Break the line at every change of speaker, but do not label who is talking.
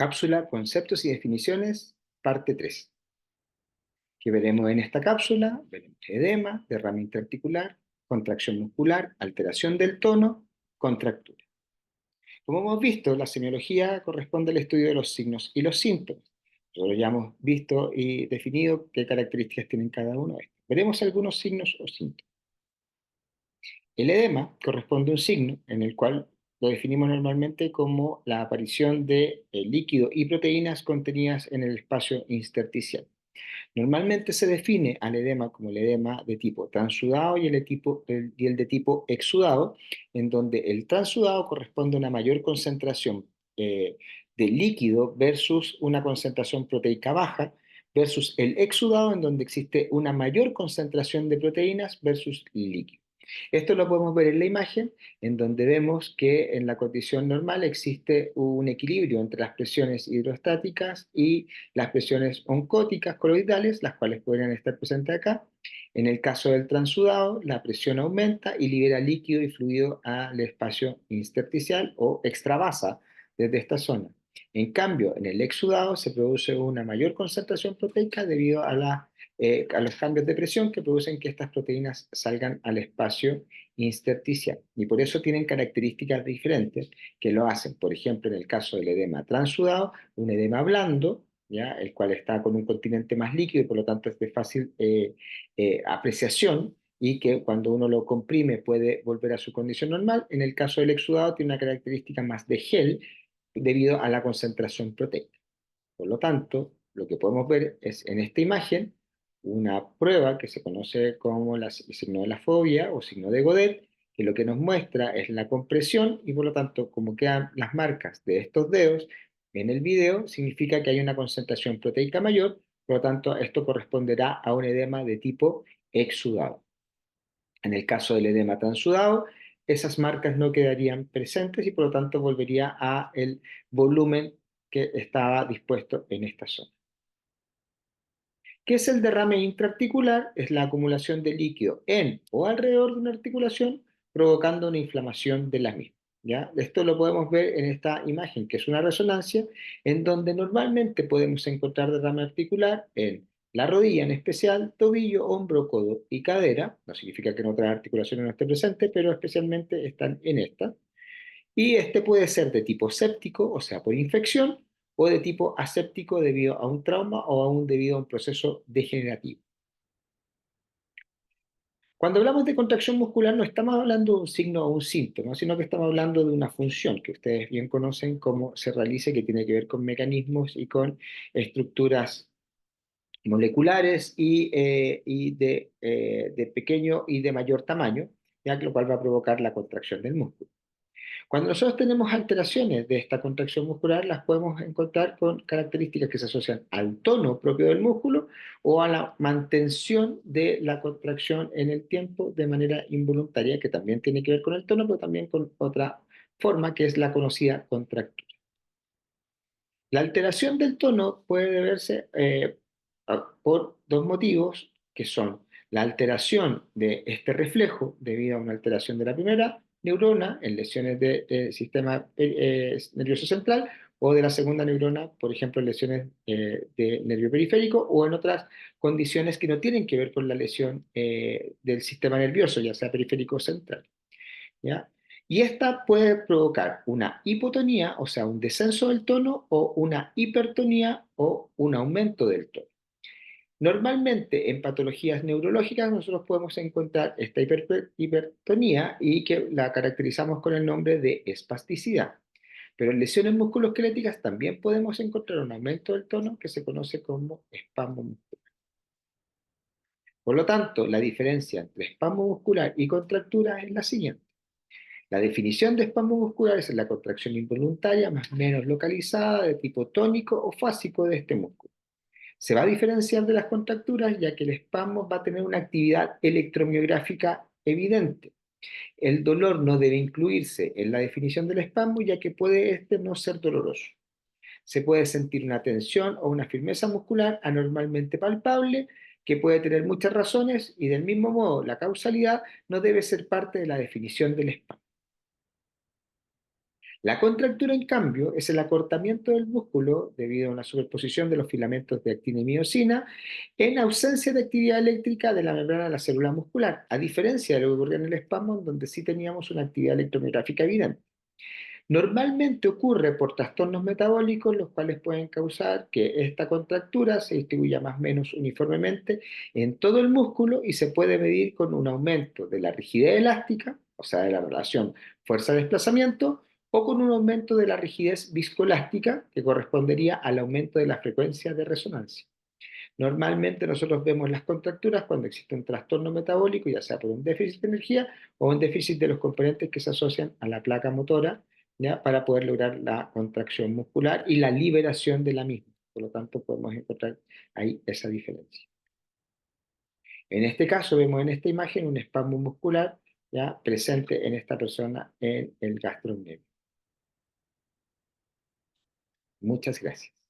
Cápsula, conceptos y definiciones, parte 3. ¿Qué veremos en esta cápsula? Veremos edema, derrame intraarticular, contracción muscular, alteración del tono, contractura. Como hemos visto, la semiología corresponde al estudio de los signos y los síntomas. Nosotros ya hemos visto y definido qué características tienen cada uno de estos. Veremos algunos signos o síntomas. El edema corresponde a un signo en el cual lo definimos normalmente como la aparición de líquido y proteínas contenidas en el espacio intersticial. Normalmente se define al edema como el edema de tipo transudado y el de tipo exudado, en donde el transudado corresponde a una mayor concentración de líquido versus una concentración proteica baja, versus el exudado, en donde existe una mayor concentración de proteínas versus líquido. Esto lo podemos ver en la imagen, en donde vemos que en la condición normal existe un equilibrio entre las presiones hidrostáticas y las presiones oncóticas coloidales, las cuales podrían estar presentes acá. En el caso del transudado, la presión aumenta y libera líquido y fluido al espacio intersticial o extravasa desde esta zona. En cambio, en el exudado se produce una mayor concentración proteica debido a los cambios de presión que producen que estas proteínas salgan al espacio intersticial. Y por eso tienen características diferentes que lo hacen, por ejemplo, en el caso del edema transudado, un edema blando, ¿ya? El cual está con un continente más líquido y por lo tanto es de fácil apreciación y que cuando uno lo comprime puede volver a su condición normal. En el caso del exudado tiene una característica más de gel debido a la concentración proteica. Por lo tanto, lo que podemos ver es en esta imagen una prueba que se conoce como el signo de la fobia o signo de Godet, que lo que nos muestra es la compresión y por lo tanto, como quedan las marcas de estos dedos en el video, significa que hay una concentración proteica mayor, por lo tanto, esto corresponderá a un edema de tipo exudado. En el caso del edema transudado, esas marcas no quedarían presentes y por lo tanto volvería a el volumen que estaba dispuesto en esta zona. ¿Qué es el derrame intraarticular? Es la acumulación de líquido en o alrededor de una articulación provocando una inflamación de la misma. ¿Ya? Esto lo podemos ver en esta imagen, que es una resonancia, en donde normalmente podemos encontrar derrame articular en la rodilla en especial, tobillo, hombro, codo y cadera. No significa que en otras articulaciones no esté presente, pero especialmente están en esta. Y este puede ser de tipo séptico, o sea, por infección, o de tipo aséptico debido a un trauma o aún debido a un proceso degenerativo. Cuando hablamos de contracción muscular no estamos hablando de un signo o un síntoma, sino que estamos hablando de una función que ustedes bien conocen cómo se realiza, que tiene que ver con mecanismos y con estructuras moleculares de pequeño y de mayor tamaño, ya que lo cual va a provocar la contracción del músculo. Cuando nosotros tenemos alteraciones de esta contracción muscular, las podemos encontrar con características que se asocian al tono propio del músculo o a la mantención de la contracción en el tiempo de manera involuntaria, que también tiene que ver con el tono, pero también con otra forma que es la conocida contractura. La alteración del tono puede deberse por dos motivos, que son la alteración de este reflejo debido a una alteración de la primera neurona en lesiones del sistema nervioso central o de la segunda neurona, por ejemplo, en lesiones de nervio periférico o en otras condiciones que no tienen que ver con la lesión del sistema nervioso, ya sea periférico o central. ¿Ya? Y esta puede provocar una hipotonía, o sea, un descenso del tono, o una hipertonía o un aumento del tono. Normalmente en patologías neurológicas nosotros podemos encontrar esta hipertonía y que la caracterizamos con el nombre de espasticidad. Pero en lesiones musculoesqueléticas también podemos encontrar un aumento del tono que se conoce como espasmo muscular. Por lo tanto, la diferencia entre espasmo muscular y contractura es la siguiente. La definición de espasmo muscular es la contracción involuntaria más o menos localizada de tipo tónico o fásico de este músculo. Se va a diferenciar de las contracturas ya que el espasmo va a tener una actividad electromiográfica evidente. El dolor no debe incluirse en la definición del espasmo ya que puede este no ser doloroso. Se puede sentir una tensión o una firmeza muscular anormalmente palpable que puede tener muchas razones y del mismo modo la causalidad no debe ser parte de la definición del espasmo. La contractura, en cambio, es el acortamiento del músculo debido a una superposición de los filamentos de actina y miosina en ausencia de actividad eléctrica de la membrana de la célula muscular, a diferencia de lo que ocurría en el espasmo, donde sí teníamos una actividad electromiográfica evidente. Normalmente ocurre por trastornos metabólicos, los cuales pueden causar que esta contractura se distribuya más o menos uniformemente en todo el músculo y se puede medir con un aumento de la rigidez elástica, o sea, de la relación fuerza-desplazamiento, o con un aumento de la rigidez viscoelástica, que correspondería al aumento de la frecuencia de resonancia. Normalmente nosotros vemos las contracturas cuando existe un trastorno metabólico, ya sea por un déficit de energía o un déficit de los componentes que se asocian a la placa motora, ¿ya? Para poder lograr la contracción muscular y la liberación de la misma. Por lo tanto, podemos encontrar ahí esa diferencia. En este caso, vemos en esta imagen un espasmo muscular, ¿ya? Presente en esta persona en el gastrocnemio. Muchas gracias.